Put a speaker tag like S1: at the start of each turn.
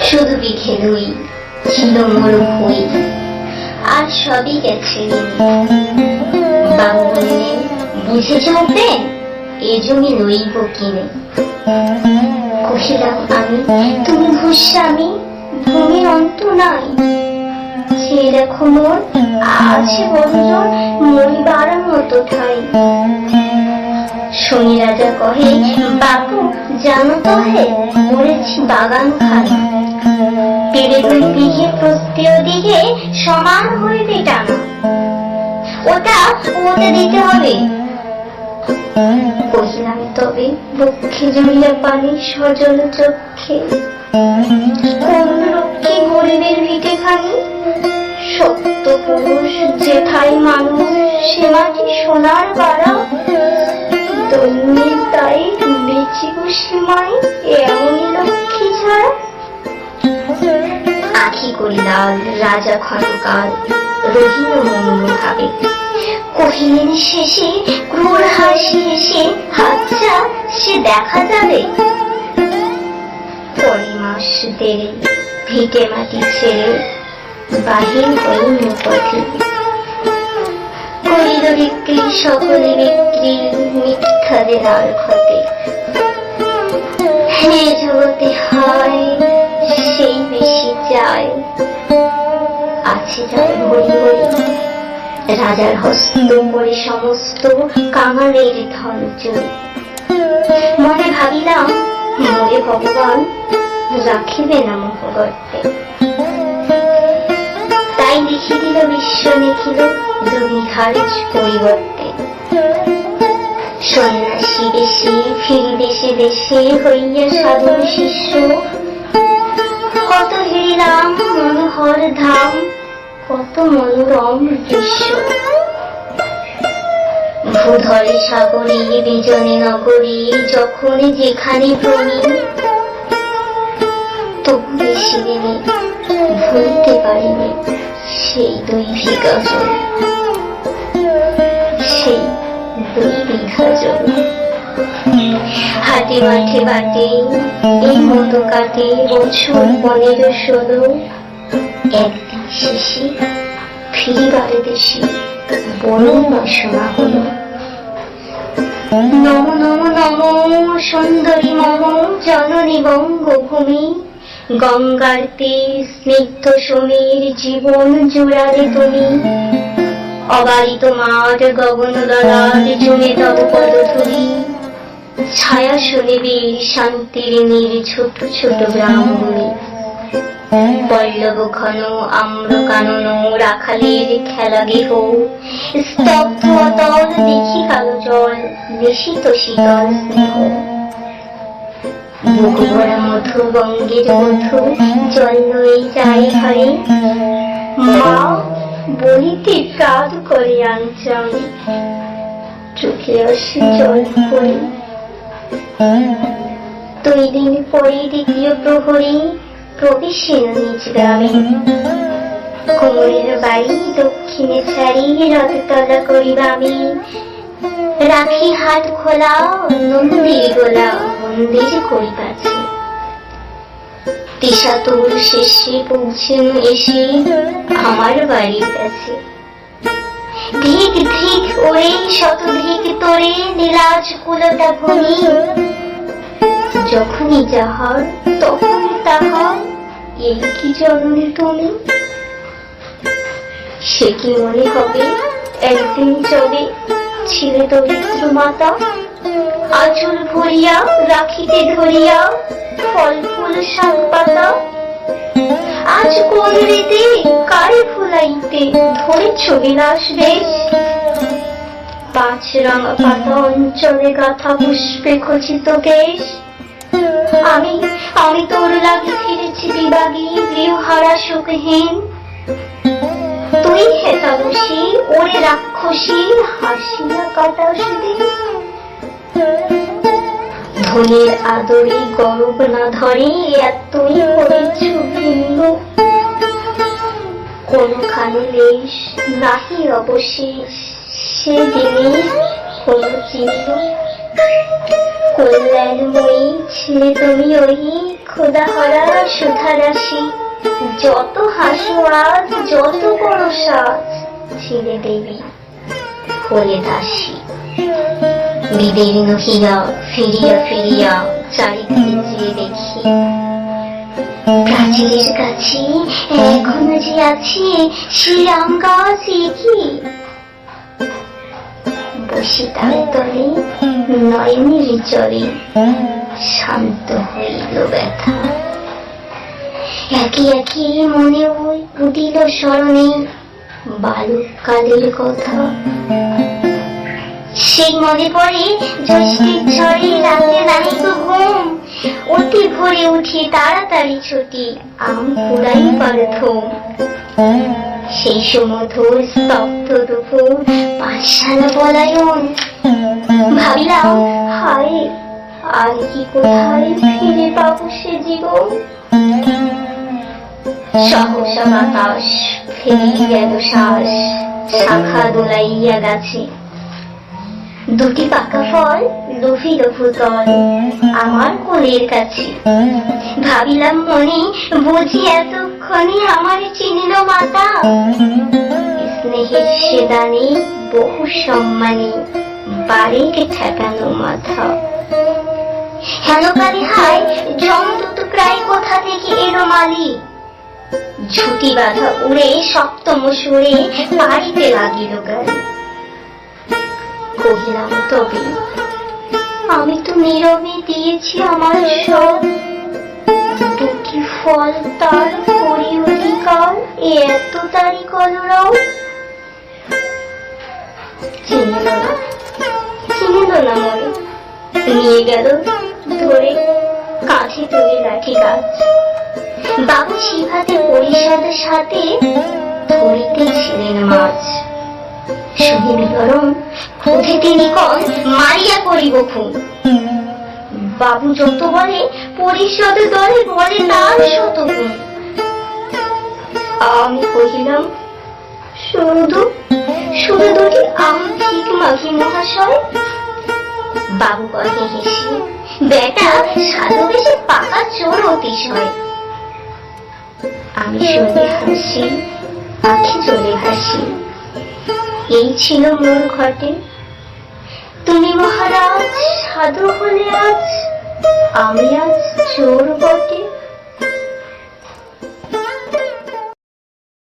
S1: শুধু পিঠে দই ছিল মোর ভুই, আর সবই গেছে বাবু বললেন, বুঝে চলতেন এ জমি লইব কিনে। কহিলাম আমি, তুমি ভূস্বামী, ভূমির অন্ত নাই। সে দেখো মোর আছে বড়জন, মরিবার মতো ঠাই। শনি রাজা কহে, বাবু জানো তো হে, মরেছি বাগান খানা। পেড়ে 2 বিঘে প্রত্যেক দিকে সমান হইবে টানা। ওটা দিতে হবে। কহিলাম তবে বক্ষে জড়িয়া পানি সজল চক্ষে, কোন রক্ষে গরিবের ভিটে খানি। সত্য পুরুষ যেথায় মানুষ, সে মাটি সোনার বাড়া। দৈন্যের তাই বেঁচে বসে মাই, এমনই লক্ষ্মী ছাড়া। আখি করি লাল রাজা ক্ষণকাল, রহিল মৌন ভাবে। কহিলেন শেষে ক্রূর হাসি হেসে, আচ্ছা সে দেখা যাবে। পরে মাস দেরে ভিটে মাটি ছেড়ে বাহির হইল পথে। করিল বিক্রি সকলে বিক্রি, মিথ্যা দেনার ক্ষতে। হে জগতে হায় সেই বেশি যায়, আছে যার হরি হরি। রাজার হস্ত করে সমস্ত কাঙালের ধন চুরি। মনে ভাবিলাম, মোরে ভগবান রাখিবে না মোহগর্তে। তাই লিখি দিল বিশ্ব নিখিল 2 বিঘার পরিবর্তে। সন্ন্যাসী বেশি ফিরি দেশে দেশে, হইয়া সাধুর শিষ্য। কত হেরিলাম মনোহর ধাম, কত মনোরম দৃশ্য। ভূধরে সাগরে বিজনে নগরী, যখন যেখানে প্রণী। তবু বেশি দিনে ভুলতে পারিনি সেই 2 বিঘা জমি, সেই 2 বিঘা জমি। হাটে মাঠে বাটে এই মতো কাটে বছর 15-16। একদিন শেষে ফিরিবার দেশে বড় বাসনা হলো। নম নম নম সুন্দরী মম জননী বঙ্গভূমি। গঙ্গার তীর স্নিগ্ধ সমীর, জীবন জুড়ালে তুমি। অবারিত মাঠ গগন ললাট, জমে তব পদধূলি। ছায়া শনিবীর শান্তির নীর, ছোট ছোট গ্রামগুলি। পল্লব ঘন আম্র কানন, রাখালের খেলা গেহ। স্তব্ধ অতল দেখি কালো জল, নিশীত শীতল স্নেহ। বুক ভরা মধু বঙ্গের মধু, জল লয়ে যায় ঘরে। মা বলিতে প্রাণ করে আঞ্চল, চোখে আসে জল পড়ে। 2 দিন পরে দ্বিতীয় প্রহরী, প্রবেশের নিজ গ্রামে। কোমরের বাড়ি দক্ষিণে ছাড়ি, রথতলা করিব আমি। রাখি হাত খোলা নন্দীর গোলা, মন্দির করিবাছে। তিশাতুর শেষে পৌঁছেন এসে আমার বাড়ির কাছে। ধিক ধিক ওরে শত ধিক তোরে, নীলাজ কুলতা ভূমি। যখনই যাহার তখনই তাহার, এই কি জননী তুমি। সে কি মনে হবে একদিন চলে ছিলে দরিদ্র মাতা। আঁচল ভরিয়া রাখিতে ধরিয়া ফল ফুল শাক পাতা। আজ কোন রীতি কারে ফুলাইতে ধরেছ বিলাস বেশ। 5 রাঙা পাতা অঞ্চলে গাথা পুষ্পে খচিত কেশ। আমি তোর লাগি ফিরেছি বিবাগী, গৃহহারা সুখহীন। তুই হেতাবসী ওরে রাক্ষসী, হাসিয়া কাটাস দিন। ধনের আদরে গরব না ধরে, এতই করেছ ভিন্ন। কোনখানে লেশ নাহি অবশেষ, সেদিনে কোন চিহ্ন। কল্যাণময়ী ছিলে তুমি ওই ক্ষুধাহরা সুধারাশি, যত হাসো আজ যত করো সাজ, ছিলে দেবী হলে দাসী। বিদীর্ণ হিয়া ফিরিয়া ফিরিয়া চারিদিকে চেয়ে দেখি, প্রাচীরের কাছে এখনো যে আছি শ্রীরাম গাছ কি, বসে তার তলে নয়নের জলে শান্ত হইল ব্যথা। একে একে মনে উঠিল স্মরণে বালককালের কথা। সেই মনে পড়ে জ্যৈষ্ঠের ঝড়ে রাতে নাহিক ঘুম, অতি ভোরে উঠি তাড়াতাড়ি ছুটি আম কুড়াইবার ধুম। সেই সুমধুর স্তব্ধ দুপুর পাঠশালা পলায়ন, ভাবিলাম হায় আর কি কোথায় ফিরে পাবো সে জীবন। সহসা বাতাস ফেলি গেল শ্বাস, শাখা দোলাইয়া গাছে দুটি পাকা ফল লোভিল ভূতল আমার কোলের কাছে। ভাবিলাম মনে বুঝি এতক্ষণে আমার চিনিল মাতা, স্নেহের সেদানে বহু সম্মানে বাড়ির ঠেকানো মাথা। হেনকালে হায় জমদূত প্রায় কোথা থেকে এলো মালি, ঝুটি বাঁধা উড়ে সপ্তম সুরে পাড়িতে লাগিল গান। কহিলাম তবে আমি তো নীরবে দিয়েছি আমার সব, দুটি ফল তার করি অধিকার এত তারি কলরব। চিনিল না মনে, নিয়ে গেল ধরে কাছে তুলে লাঠি গাছ। বাবু শিভাতে পরিষদের সাথে ধরিতেছিলেন মাছ। শুনিবি গরম ক্রোধে তিনি কন মারিয়া করিব খুন। বাবু যত বলে পরিষদ দলে বলে তার শত গুণ। আমি কহিলাম শুধু দুটি আম ঠিক মাঘি মহাশয়। বাবু কহে হেসে বেটা সাধু বেশে পাকা চোর অতিশয়। আমি শুনে হাসি আখি চলে হাসি। এই ছিল মোর ঘটে, তুমি মহারাজ সাধু হলে আজ আমি আজ চোর বটে।